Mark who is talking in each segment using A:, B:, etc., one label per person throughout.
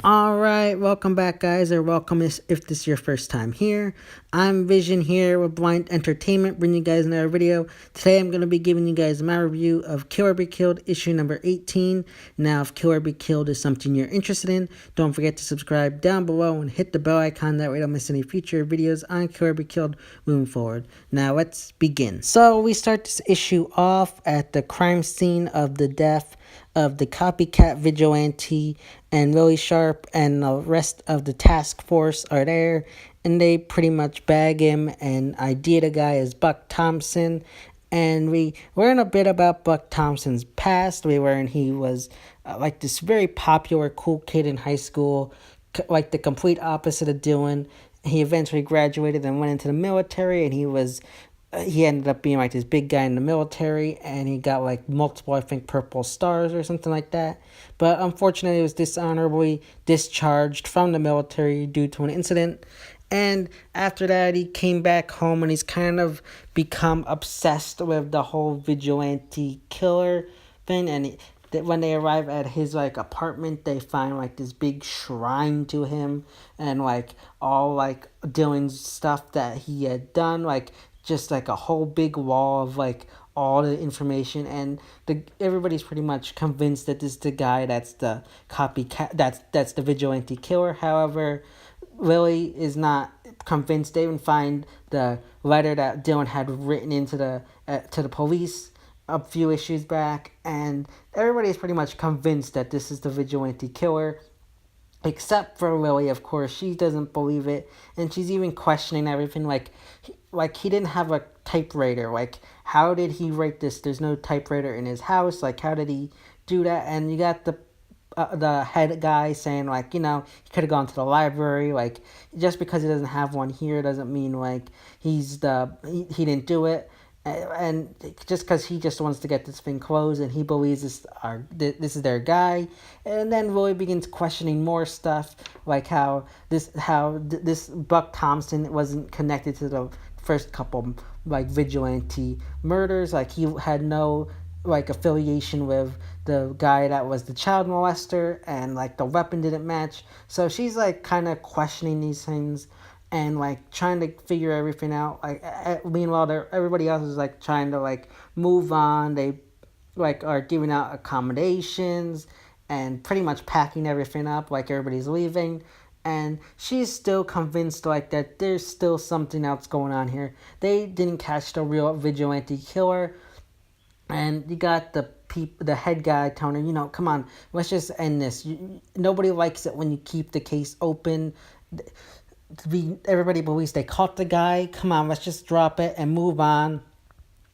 A: Alright, welcome back, guys, or welcome if this is your first time here. I'm Vision here with Blind Entertainment, bringing you guys another video. Today I'm going to be giving you guys my review of Kill or Be Killed, issue number 18. Now, if Kill or Be Killed is something you're interested in, don't forget to subscribe down below and hit the bell icon, that way you don't miss any future videos on Kill or Be Killed moving forward. Now, let's begin. So, we start this issue off at the crime scene of the death of the copycat vigilante, and Willie Sharp and the rest of the task force are there, and they pretty much bag him and ID the guy as Buck Thompson. And we learn a bit about Buck Thompson's past. We learn he was like this very popular, cool kid in high school, like the complete opposite of Dylan. He eventually graduated and went into the military, and he ended up being like this big guy in the military, and he got like multiple, I think, purple stars or something like that. But unfortunately, he was dishonorably discharged from the military due to an incident. And after that, he came back home, and he's kind of become obsessed with the whole vigilante killer thing. And when they arrive at his like apartment, they find like this big shrine to him, and like all like Dylan's stuff that he had done, like just like a whole big wall of like all the information, and everybody's pretty much convinced that this is the guy that's the copycat, that's the vigilante killer. However, Lily is not convinced. They even find the letter that Dylan had written into to the police a few issues back, and everybody is pretty much convinced that this is the vigilante killer. Except for Lily, of course, she doesn't believe it, and she's even questioning everything. Like he didn't have a typewriter. Like, how did he write this? There's no typewriter in his house. Like, how did he do that? And you got the head guy saying, like, he could have gone to the library. Like, just because he doesn't have one here doesn't mean like he didn't do it. And just because he just wants to get this thing closed, and he believes this is their guy. And then Willie begins questioning more stuff, like how this Buck Thompson wasn't connected to the first couple like vigilante murders. Like, he had no like affiliation with the guy that was the child molester, and like the weapon didn't match. So she's like kind of questioning these things, and like trying to figure everything out. Like, meanwhile, everybody else is like trying to like move on. They like are giving out accommodations and pretty much packing everything up. Like, everybody's leaving, and she's still convinced like that there's still something else going on here. They didn't catch the real vigilante killer, and you got the head guy telling her, come on, let's just end this. Nobody likes it when you keep the case open. Everybody believes they caught the guy. Come on, let's just drop it and move on,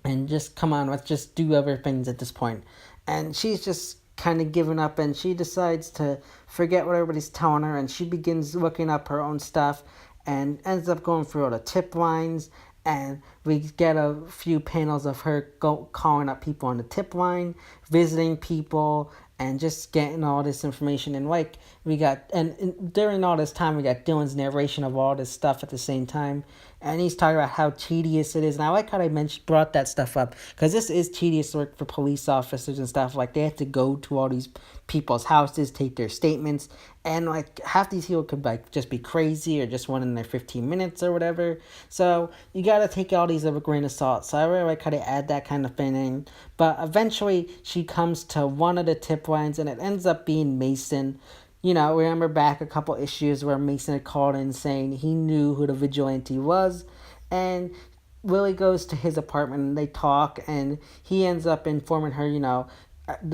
A: and just come on, let's just do other things at this point. And she's just kind of giving up, and she decides to forget what everybody's telling her, and she begins looking up her own stuff, and ends up going through all the tip lines. And we get a few panels of her calling up people on the tip line, visiting people, and just getting all this information. And like we got, and during all this time, we got Dylan's narration of all this stuff at the same time, and he's talking about how tedious it is. And I like how they brought that stuff up, because this is tedious work for police officers and stuff. Like, they have to go to all these people's houses, take their statements, and like half these people could like just be crazy, or just want in their 15 minutes or whatever. So you gotta take all these with a grain of salt. So I really like how they add that kind of thing in. But eventually she comes to one of the tip lines, and it ends up being Mason. Remember back a couple issues where Mason had called in saying he knew who the vigilante was, and Willie goes to his apartment, and they talk, and he ends up informing her,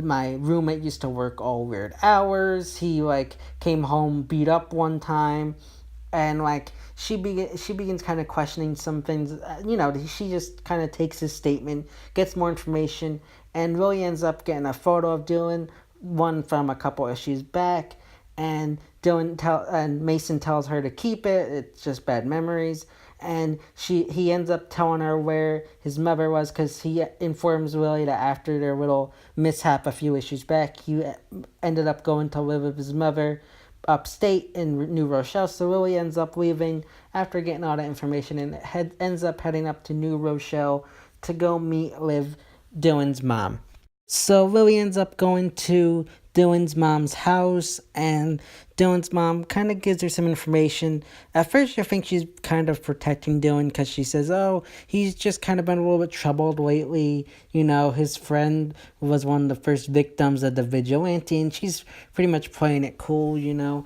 A: my roommate used to work all weird hours. He like came home beat up one time, and like she begins kind of questioning some things. She just kind of takes his statement, gets more information, and really ends up getting a photo of Dylan, one from a couple issues back. And Mason tells her to keep it. It's just bad memories. And he ends up telling her where his mother was, because he informs Willie that after their little mishap a few issues back, he ended up going to live with his mother upstate in New Rochelle. So Willie ends up leaving after getting all that information, and ends up heading up to New Rochelle to go meet with Dylan's mom. So Lily ends up going to Dylan's mom's house, and Dylan's mom kind of gives her some information. At first, you think she's kind of protecting Dylan because she says, oh, he's just kind of been a little bit troubled lately. You know, his friend was one of the first victims of the vigilante, and she's pretty much playing it cool, you know,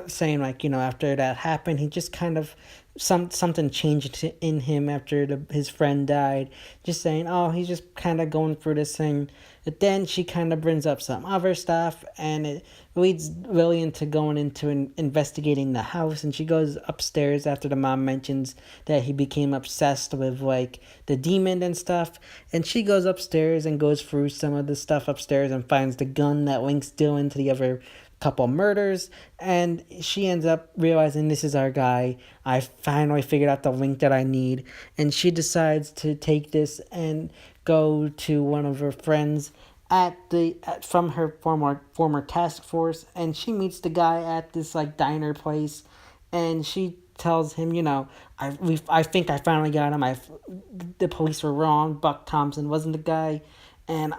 A: saying, like, you know, after that happened, he just kind of something changed in him after his friend died. Just saying, oh, he's just kind of going through this thing. But then she kind of brings up some other stuff, and it leads Lily into going into investigating the house. And she goes upstairs after the mom mentions that he became obsessed with, like, the demon and stuff. And she goes upstairs and goes through some of the stuff upstairs and finds the gun that links Dylan to the other couple murders, and she ends up realizing this is our guy. I finally figured out the link that I need, and she decides to take this and go to one of her friends from her former task force, and she meets the guy at this, like, diner place, and she tells him, you know, I think I finally got him. The police were wrong. Buck Thompson wasn't the guy. And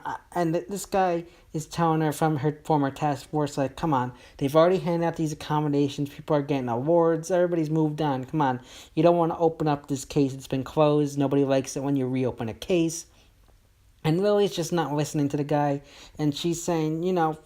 A: this guy is telling her from her former task force, like, come on, they've already handed out these accommodations, people are getting awards, everybody's moved on, come on, you don't want to open up this case, it's been closed, nobody likes it when you reopen a case. And Lily's just not listening to the guy, and she's saying, you know,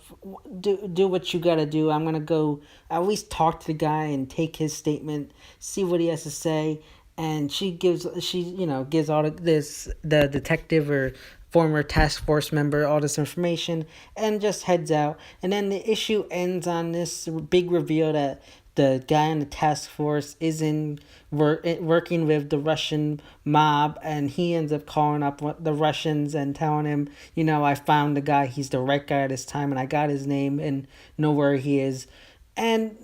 A: do what you gotta do. I'm gonna go at least talk to the guy and take his statement, see what he has to say. And she gives all the detective or former task force member all this information and just heads out. And then the issue ends on this big reveal that the guy on the task force is working with the Russian mob, and he ends up calling up the Russians and telling him, you know, I found the guy, he's the right guy this time, and I got his name and know where he is. And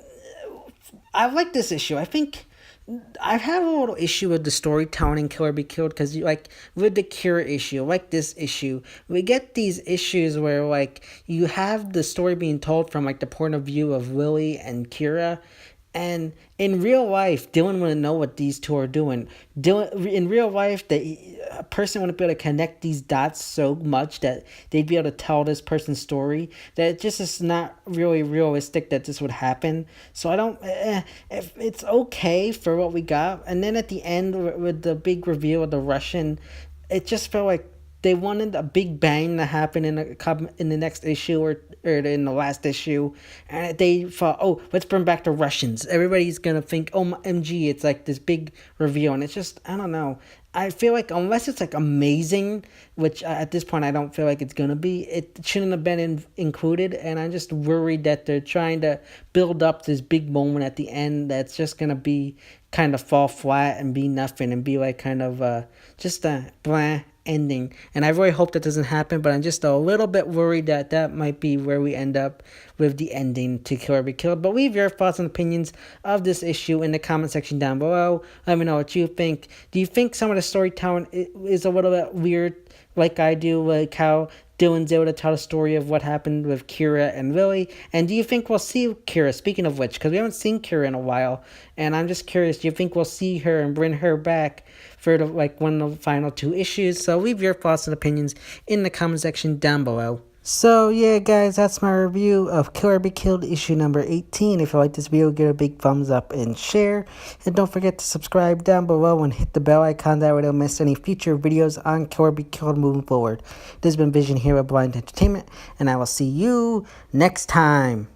A: I like this issue. I think I have a little issue with the storytelling in Kill or Be Killed because, like, with the Kira issue, like this issue, we get these issues where, like, you have the story being told from, like, the point of view of Lily and Kira. And in real life, Dylan wouldn't know what these two are doing. In real life, a person wouldn't be able to connect these dots so much that they'd be able to tell this person's story. That it just is not really realistic that this would happen. So I don't. It's okay for what we got. And then at the end, with the big reveal of the Russian, it just felt like they wanted a big bang to happen in the next issue or in the last issue, and they thought, oh, let's bring back the Russians. Everybody's gonna think, oh, MG, it's like this big reveal, and it's just, I don't know. I feel like unless it's, like, amazing, which at this point I don't feel like it's gonna be, it shouldn't have been included, and I'm just worried that they're trying to build up this big moment at the end that's just gonna be kind of fall flat and be nothing and be like kind of just a blah ending. And I really hope that doesn't happen, but I'm just a little bit worried that might be where we end up with the ending to Kill or Be Killed. But leave your thoughts and opinions of this issue in the comment section down below. Let me know what you think. Do you think some of the storytelling is a little bit weird, like I do, like how Dylan's able to tell the story of what happened with Kira and Lily? And do you think we'll see Kira, speaking of which, because we haven't seen Kira in a while, and I'm just curious, do you think we'll see her and bring her back for one of the final two issues? So leave your thoughts and opinions in the comment section down below. So yeah, guys, that's my review of Kill or Be Killed issue number 18. If you like this video, give it a big thumbs up and share. And don't forget to subscribe down below and hit the bell icon, that way you don't miss any future videos on Kill or Be Killed moving forward. This has been Vision here with Blind Entertainment, and I will see you next time.